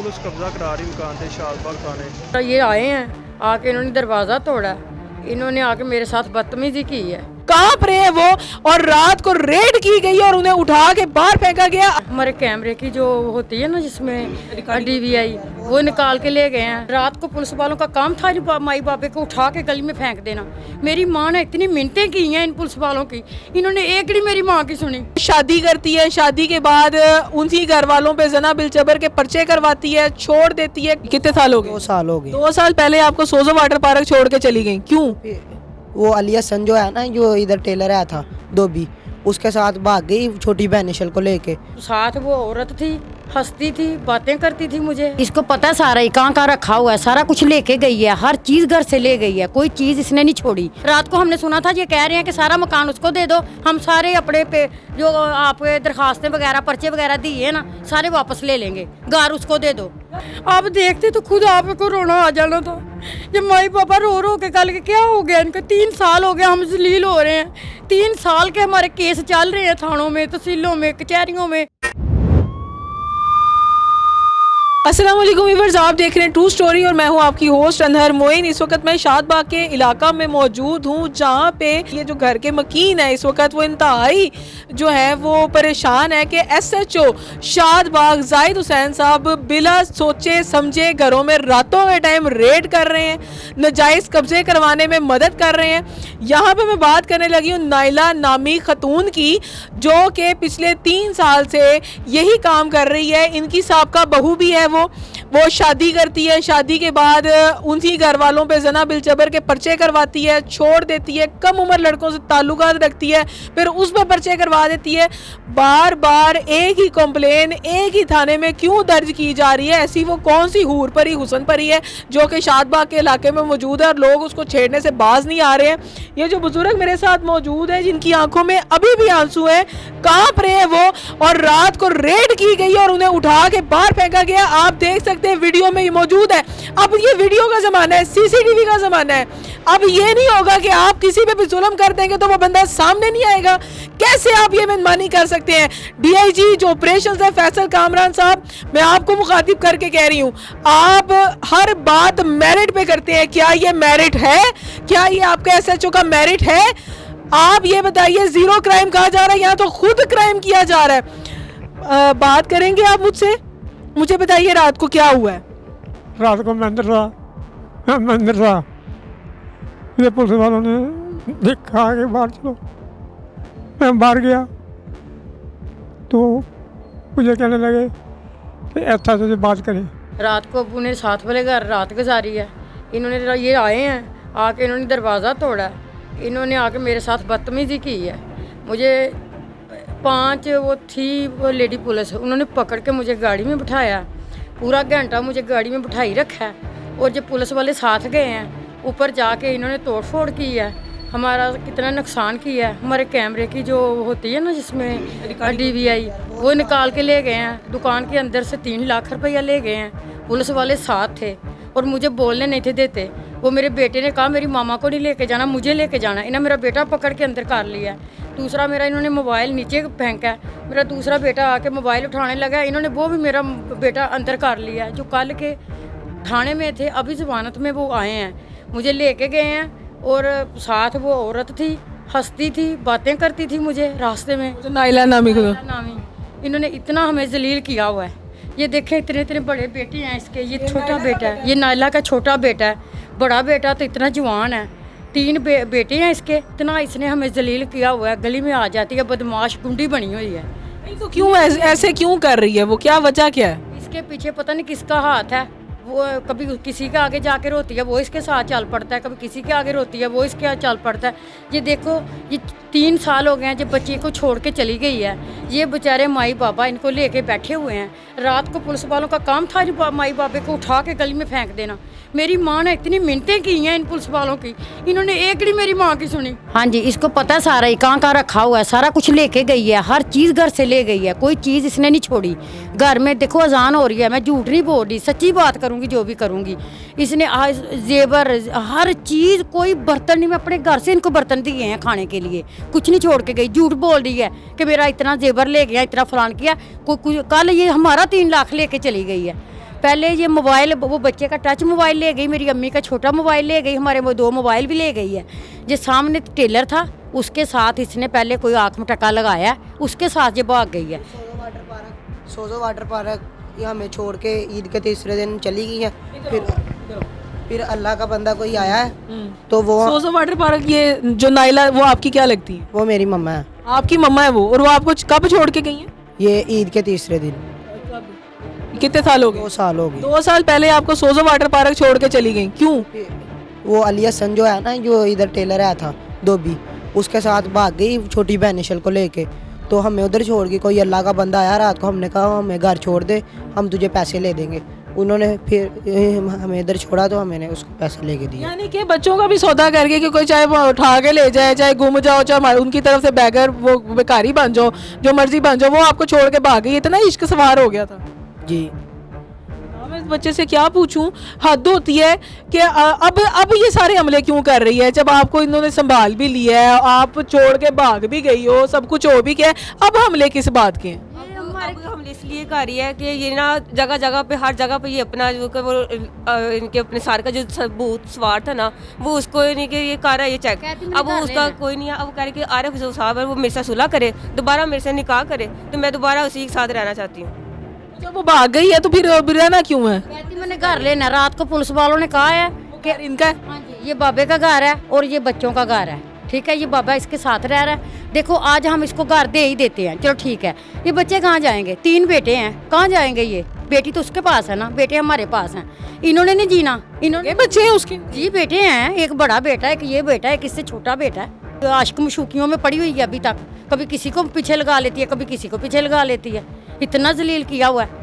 Police कब्जा करा रही मकान थे शाहबाग थाने। तो ये आए हैं, आके इन्होंने दरवाज़ा तोड़ा, इन्होंने आके मेरे साथ बदतमीजी की है। कहाँ पर है वो, और रात को रेड की गई और उन्हें उठा के बाहर फेंका गया। हमारे कैमरे की जो होती है ना जिसमें DVI, वो निकाल के ले गए हैं। रात को पुलिस वालों का काम था माई बापे को उठा के गली में फेंक देना। मेरी माँ ने इतनी मिन्नतें की हैं इन पुलिस वालों की, इन्होंने एक भी मेरी माँ की सुनी। शादी करती है, शादी के बाद उनकी घर वालों पे जना बिलजबर के पर्चे करवाती है, छोड़ देती है। कितने साल हो गए? 2 साल हो गए। 2 साल पहले आपको सोजो वाटर पार्क छोड़ के चली गई, क्यों? वो अलिया सन जो है ना, जो इधर टेलर आया था धोबी, उसके साथ भाग गई छोटी बहन निशल को लेके। साथ वो औरत थी, हंसती थी, बातें करती थी। मुझे इसको पता है सारा, कहाँ रखा हुआ है, सारा कुछ लेके गई है, हर चीज घर से ले गई है, कोई चीज इसने नहीं छोड़ी। रात को हमने सुना था ये कह रहे हैं कि सारा मकान उसको दे दो, हम सारे अपने पे जो आपके दरखास्तें वगैरह पर्चे वगैरह दिए ना सारे वापस ले लेंगे, घर उसको दे दो। आप देखते तो खुद आपको रोना आ जाना था। जब माई पापा रो रो के कल के क्या हो गया इनको, 3 साल हो गए हम जलील हो रहे हैं। 3 साल के हमारे केस चल रहे हैं थानों में, तहसीलों में, कचहरियों में। अस्सलाम वालेकुम व्यूअर्स, आप देख रहे हैं ट्रू स्टोरी और मैं हूं आपकी होस्ट अनहर मोइन। इस वक्त मैं शादबाग के इलाका में मौजूद हूं, जहां पे ये जो घर के मकीन है इस वक्त वो इंतहाई जो है वो परेशान है कि SHO शादबाग जाहिद हुसैन साहब बिला सोचे समझे घरों में रातों के टाइम रेड कर रहे हैं, नाजायज़ कब्जे करवाने में मदद कर रहे हैं। यहाँ पे मैं बात करने लगी हूँ नाइला नामी खतून की, जो कि पिछले 3 साल से यही काम कर रही है। इनकी साबका बहू भी है, वो शादी करती है, शादी के बाद उनकी घर वालों पे जना बिलजबर के पर्चे करवाती है, छोड़ देती है, कम उम्र लड़कों से ताल्लुकात रखती है, फिर उस पर पर्चे करवा देती है। बार बार एक ही कंप्लेन एक ही थाने में क्यों दर्ज की जा रही है? ऐसी वो कौन सी हूर परी हुसन परी है जो कि शादबाग के इलाके में मौजूद है और लोग उसको छेड़ने से बाज नहीं आ रहे हैं। ये जो बुजुर्ग मेरे साथ मौजूद है जिनकी आंखों में अभी भी आंसू है, कहाँ पर है वो, और रात को रेड की गई और उन्हें उठा के बाहर फेंका गया। आप देख सकते हैं वीडियो में ये मौजूद है। अब ये वीडियो का ज़माना है, CCTV का ज़माना है। अब ये नहीं होगा कि आप किसी पे भी जुल्म कर देंगे तो वो बंदा सामने नहीं आएगा। कैसे आप ये मनमानी कर सकते हैं? DIG जो ऑपरेशन है फैसल कामरान साहब, मैं आपको मुखातिब करके कह रही हूँ, आप हर बात मेरिट पे करते हैं। क्या ये मेरिट है? क्या ये आपका SHO का मेरिट है? आप ये बताइए, जीरो क्राइम कहा जा रहा है, यहाँ तो खुद क्राइम किया जा रहा है। बात करेंगे आप मुझसे? मुझे बताइए रात को क्या हुआ है? रात को मैं अंदर था, ये पुलिस वालों ने देखा कि बाहर चलो, मैं बाहर गया तो मुझे कहने लगे कि ऐसा से बात करें। रात को अबू ने साथ वाले घर रात गुजारी है। इन्होंने ये आए हैं, आके इन्होंने दरवाज़ा तोड़ा, इन्होंने आके मेरे साथ बदतमीजी की है। मुझे 5 वो थी वो लेडी पुलिस, उन्होंने पकड़ के मुझे गाड़ी में बिठाया, पूरा घंटा मुझे गाड़ी में बिठाई रखा है। और जब पुलिस वाले साथ गए हैं, ऊपर जाके इन्होंने तोड़ फोड़ की है, हमारा कितना नुकसान किया है। हमारे कैमरे की जो होती है ना जिसमें DVI, वो निकाल के ले गए हैं। दुकान के अंदर से 3 लाख रुपया ले गए हैं। पुलिस वाले साथ थे और मुझे बोलने नहीं थे देते। वो मेरे बेटे ने कहा मेरी मामा को नहीं लेके जाना, मुझे लेके जाना। इन्हें मेरा बेटा पकड़ के अंदर कर लिया। दूसरा मेरा इन्होंने मोबाइल नीचे फेंका है, मेरा दूसरा बेटा आके मोबाइल उठाने लगा, इन्होंने वो भी मेरा बेटा अंदर कर लिया। जो कल के थाने में थे अभी ज़मानत में वो आए हैं, मुझे लेके गए हैं। और साथ वो औरत थी, हंसती थी, बातें करती थी मुझे रास्ते में। नाइला नामी इन्होंने इतना हमें जलील किया हुआ है। ये देखें इतने इतने बड़े बेटे हैं इसके, ये छोटा बेटा है, ये नाइला का छोटा बेटा है, बड़ा बेटा तो इतना जवान है। 3 बेटे हैं इसके, इतना इसने हमें जलील किया हुआ है। गली में आ जाती है, बदमाश गुंडी बनी हुई है। तो क्यों ऐसे क्यों कर रही है वो? क्या वजह क्या है? इसके पीछे पता नहीं किसका हाथ है। वो कभी किसी के आगे जाके रोती है, वो इसके साथ चल पड़ता है, कभी किसी के आगे रोती है, वो इसके चल पड़ता है। ये देखो, ये 3 साल हो गए हैं जब बच्चे को छोड़ के चली गई है। ये बेचारे माई बाबा इनको लेके बैठे हुए हैं। रात को पुलिस वालों का काम था माई बाबे को उठा के गली में फेंक देना। मेरी माँ ने इतनी मिन्नतें की हैं इन पुलिस वालों की, इन्होंने एक भी मेरी माँ की सुनी। हाँ जी, इसको पता है सारा, कहाँ रखा हुआ है, सारा कुछ लेके गई है, हर चीज़ घर से ले गई है, कोई चीज़ इसने नहीं छोड़ी। घर में देखो अजान हो रही है, मैं झूठ नहीं बोल रही, सच्ची बात करूँगी जो भी करूँगी। इसने जेवर हर चीज़, कोई बर्तन नहीं, मैं अपने घर से इनको बर्तन दिए हैं खाने के लिए, कुछ नहीं छोड़ के गई। झूठ बोल रही है कि मेरा इतना जेवर ले गया, इतना फलान किया। कल ये हमारा 3 लाख लेके चली गई है। पहले ये मोबाइल, वो बच्चे का टच मोबाइल ले गई, मेरी अम्मी का छोटा मोबाइल ले गई, हमारे वो 2 मोबाइल भी ले गई है। जो सामने टेलर था उसके साथ इसने पहले कोई आँख में टका लगाया, उसके साथ ये भाग गई है। सोजो वाटर पार्क ये हमें छोड़ के ईद के तीसरे दिन चली गई है। फिर अल्लाह का बंदा कोई आया है तो वो सोजो वाटर पार्क, ये जो नाइला, वो आपकी क्या लगती है? वो मेरी मम्मा है। आपकी मम्मा है वो, और वो आपको कब छोड़ के गई है? ये ईद के तीसरे दिन। कितने साल हो गए? 2 साल हो गए। 2 साल पहले आपको सोजो वाटर पार्क छोड़ के चली गई, क्यों? वो अलिया सन जो है ना, जो इधर टेलर आया था धोबी, उसके साथ भाग गई छोटी बहनिशल को लेके। तो हमें उधर छोड़ के कोई अल्लाह का बंदा आया रात को, हमने कहा हमें घर छोड़ दे, हम तुझे पैसे ले देंगे। उन्होंने फिर हमें इधर छोड़ा तो हमने उसको पैसे लेके दिए। यानी कि बच्चों का भी सौदा करके कि कोई चाहे वो उठा के ले जाए, चाहे गुम जाओ, चाहे उनकी तरफ से बैगर वो बेकारी बन जाओ, जो मर्जी बन जाओ, वो आपको छोड़ के भाग गई। इतना इश्क सवार हो गया था जी। मैं इस बच्चे से क्या पूछूं, हद होती है कि अब ये सारे हमले क्यों कर रही है, जब आपको इन्होंने संभाल भी लिया है, आप छोड़ के भाग भी गई हो, सब कुछ हो भी गया है, अब हमले किस बात के हैं? अब हमने इसलिए कर रही है कि ये ना जगह जगह पे, हर जगह पे ये अपना जो कि वो इनके अपने सार का जो सबूत सवार था ना, वो उसको नहीं कि ये कर रहा है ये चेक। अब वो उसका कोई नहीं है। अब कह रहे कि आरिफ जो साहब है वो मेरे साथ सुलह करे, दोबारा मेरे से निकाह करे, तो मैं दोबारा उसी के साथ रहना चाहती हूँ। जब वो भाग गई है तो फिर रहना क्यों है? कहती मैंने घर लेना। रात को पुलिस वालों ने कहा है कि इनका है? हाँ जी, ये बाबे का घर है और ये बच्चों का घर है, ठीक है, ये बाबा इसके साथ रह रहा है। देखो आज हम इसको घर दे ही देते हैं, चलो ठीक है, ये बच्चे कहाँ जाएंगे? 3 बेटे हैं, कहाँ जाएंगे? ये बेटी तो उसके पास है ना, बेटे हमारे पास हैं। इन्होंने नहीं जीना, इन्होंने ये बच्चे हैं उसके? जी बेटे हैं, एक बड़ा बेटा है, एक ये बेटा है, किससे छोटा बेटा है। तो आशिक मशूकियों में पड़ी हुई है अभी तक, कभी किसी को पीछे लगा लेती है, कभी किसी को पीछे लगा लेती है, इतना जलील किया हुआ है।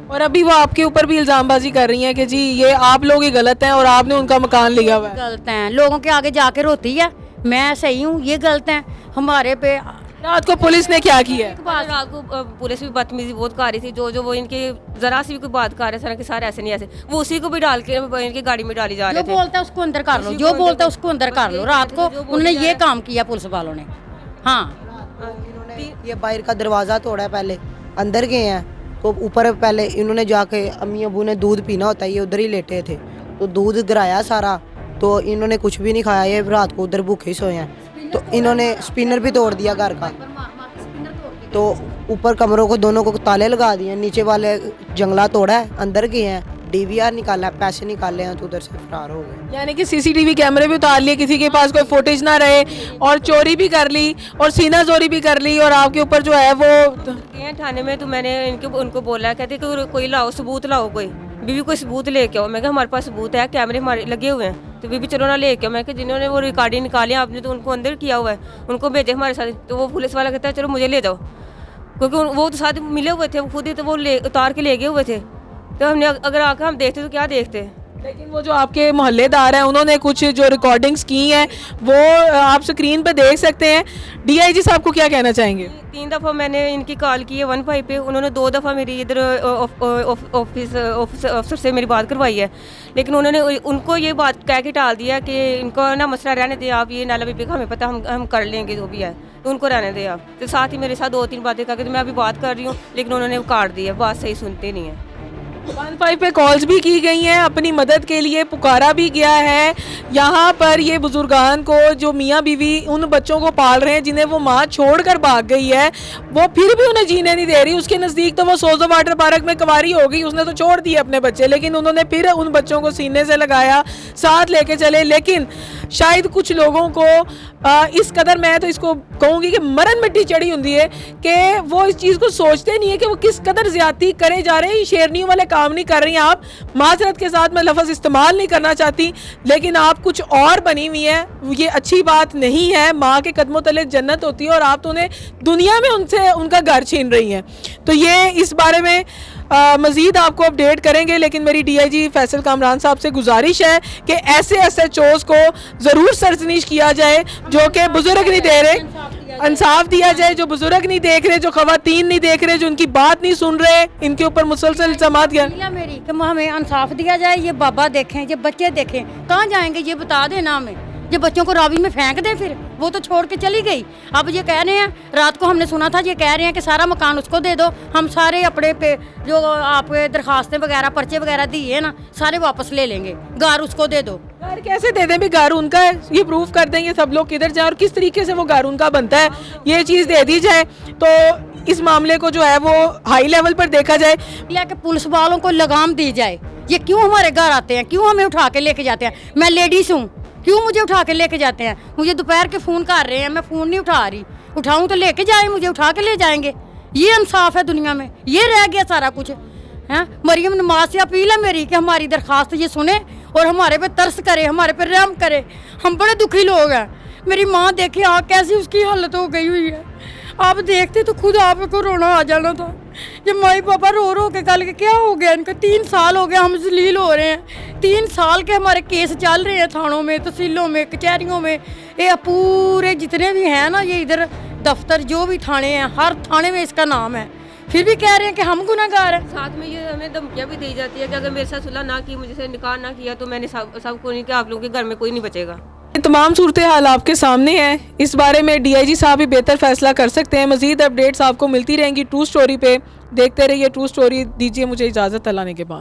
और अभी वो आपके ऊपर भी इल्जामबाजी कर रही हैं कि जी ये आप लोग ही गलत हैं और आपने उनका मकान लिया हुआ है। गलत हैं, लोगों के आगे जाके रोती है मैं सही हूँ, ये गलत हैं हमारे पे। रात को पुलिस ने क्या किया है? रात को पुलिस भी बदतमीजी बहुत कर रही थी, जो वो इनके जरा सी भी कोई बात कर रहे थे कि सारे ऐसे नहीं ऐसे, वो उसी को भी डाल के इनकी गाड़ी में डाली जा रहे जो थे। बोलता है उसको अंदर कर लो, जो बोलता है उसको अंदर कर लो। रात को उन्होंने ये काम किया पुलिस वालों ने। हाँ, इन्होंने ये बाहर का दरवाज़ा तोड़ा है, पहले अंदर गए हैं तो ऊपर पहले इन्होंने जाके अम्मी अबू ने दूध पीना होता है, ये उधर ही लेटे थे तो दूध गिराया सारा, तो इन्होंने कुछ भी नहीं खाया, ये रात को उधर भूखे सोए हैं। तो इन्होंने स्पिनर भी तोड़ दिया घर का, तो ऊपर कमरों को दोनों को ताले लगा दिए, नीचे वाले जंगला तोड़ा है, अंदर गए हैं, DVR निकाला, पैसे निकाले हैं तो उधर से फरार हो गए। यानी कि CCTV कैमरे भी उतार लिए, किसी के पास कोई फुटेज ना रहे, और चोरी भी कर ली और सीना चोरी भी कर ली, और आपके ऊपर जो है वो थाने में तो मैंने उनको बोला, कहते कि कोई लाओ सबूत, लाओ कोई बीबी कोई सबूत लेके आओ। मैं कहा हमारे पास सबूत है, कैमरे हमारे लगे हुए हैं, तो बीबी चलो ना लेके आओ। मैं कि जिन्होंने वो रिकॉर्डिंग निकाली आपने तो उनको अंदर किया हुआ है, उनको भेजे हमारे साथ। तो वो पुलिस वाला कहता है चलो मुझे ले जाओ, क्योंकि वो तो साथ मिले हुए थे, वो खुद ही तो वो उतार के ले गए हुए थे। तो हमने अगर आकर हम देखते तो क्या देखते। लेकिन वो जो आपके मोहल्लेदार हैं उन्होंने कुछ जो रिकॉर्डिंग्स की हैं वो आप स्क्रीन पे देख सकते हैं। DIG साहब को क्या कहना चाहेंगे? 3 दफ़ा मैंने इनकी कॉल की है 15 पे, उन्होंने 2 दफ़ा मेरी इधर ऑफिस अफसर से मेरी बात करवाई है, लेकिन उन्होंने उनको ये बात कह के टाल दिया कि इनको ना मसला रहने दे आप, ये नाला बीबी का हमें पता, हम कर लेंगे जो भी है, तो उनको रहने दे आप। तो साथ ही मेरे साथ 2-3 बातें करके, तो मैं अभी बात कर रही हूँ, लेकिन उन्होंने काट दी है, बात सही सुनते नहीं है। 15 पे कॉल्स भी की गई हैं, अपनी मदद के लिए पुकारा भी गया है। यहाँ पर ये बुजुर्गान को, जो मियाँ बीवी उन बच्चों को पाल रहे हैं जिन्हें वो माँ छोड़कर भाग गई है, वो फिर भी उन्हें जीने नहीं दे रही। उसके नज़दीक तो वो सोजो वाटर पार्क में कुंवारी हो गई, उसने तो छोड़ दिए अपने बच्चे, लेकिन उन्होंने फिर उन बच्चों को सीने से लगाया, साथ लेके चले। लेकिन शायद कुछ लोगों को इस कदर, मैं तो इसको कहूँगी कि मरन मिट्टी चढ़ी होती है कि वो इस चीज़ को सोचते नहीं है कि वो किस कदर ज्यादती करे जा रहे हैं। शेरनियों वाले काम नहीं कर रही हैं आप, माजरत के साथ मैं लफ्ज़ इस्तेमाल नहीं करना चाहती, लेकिन आप कुछ और बनी हुई हैं। ये अच्छी बात नहीं है, माँ के कदमों तले जन्नत होती है और आप तो उन्हें दुनिया में उनसे उनका घर छीन रही हैं। तो ये इस बारे में मज़ीद आपको अपडेट करेंगे, लेकिन मेरी DIG फैसल कामरान साहब से गुजारिश है कि ऐसे SHOs को ज़रूर सरजनीश किया जाए जो कि बुजुर्ग नहीं दे रहे, इंसाफ दिया जाए, जो बुजुर्ग नहीं देख रहे, जो खवातीन नहीं देख रहे, जो उनकी बात नहीं सुन रहे, इनके ऊपर मुसलसल इल्ज़ामात मेरी कि हमें इंसाफ दिया जाए, ये बाबा देखें, ये बच्चे देखें, कहाँ जाएंगे ये बता देना हमें, ये बच्चों को रावी में फेंक दे, फिर वो तो छोड़ के चली गई। अब ये कह रहे हैं, रात को हमने सुना था ये कह रहे हैं कि सारा मकान उसको दे दो, हम सारे अपने पे जो आपके दरखास्तें वगैरह पर्चे वगैरह दिए हैं ना सारे वापस ले लेंगे, घर उसको दे दो। घर कैसे दे दें भी, घर उनका है, ये प्रूफ कर देंगे सब लोग किधर जाए और किस तरीके से वो घर उनका बनता है, ये चीज़ दे दी जाए तो इस मामले को जो है वो हाई लेवल पर देखा जाए। कि पुलिस वालों को लगाम दी जाए, ये क्यों हमारे घर आते हैं, क्यों हमें उठा के लेके जाते हैं। मैं लेडीज हूँ, क्यों मुझे उठा के लेके जाते हैं। मुझे दोपहर के फ़ोन कर रहे हैं, मैं फ़ोन नहीं उठा रही, उठाऊँ तो लेके जाए, मुझे उठा के ले जाएंगे। ये इंसाफ है दुनिया में, ये रह गया सारा कुछ है। मरियम नमाज से अपील है मेरी कि हमारी दरख्वास्त ये सुने और हमारे पे तरस करे, हमारे पे रहम करे। हम बड़े दुखी लोग हैं। मेरी माँ देखे आँख कैसी उसकी हालत हो गई हुई है, आप देखते तो खुद आपको रोना आ जाना था। जब माई पापा रो रो के कल के क्या हो गया इनको, 3 साल हो गए हम जलील हो रहे हैं। 3 साल के हमारे केस चल रहे हैं थानों में, तहसीलों में, कचहरियों में। ये पूरे जितने भी हैं ना, ये इधर दफ्तर जो भी थाने हैं, हर थाने में इसका नाम है, फिर भी कह रहे हैं कि हम गुनहगार हैं। साथ में ये हमें धमकियाँ भी दी जाती है कि अगर मेरे साथ सुलह ना की, मुझे से निकाह ना किया तो मैंने सबको नहीं कि आप लोगों के घर में कोई नहीं बचेगा। ये तमाम सूरत हाल आपके सामने हैं। इस बारे में DIG साहब भी बेहतर फैसला कर सकते हैं। मज़ीद अपडेट्स आपको मिलती रहेंगी ट्रू स्टोरी पे। देखते रहिए ट्रू स्टोरी। दीजिए मुझे इजाज़त अल्लाह ने के बाद।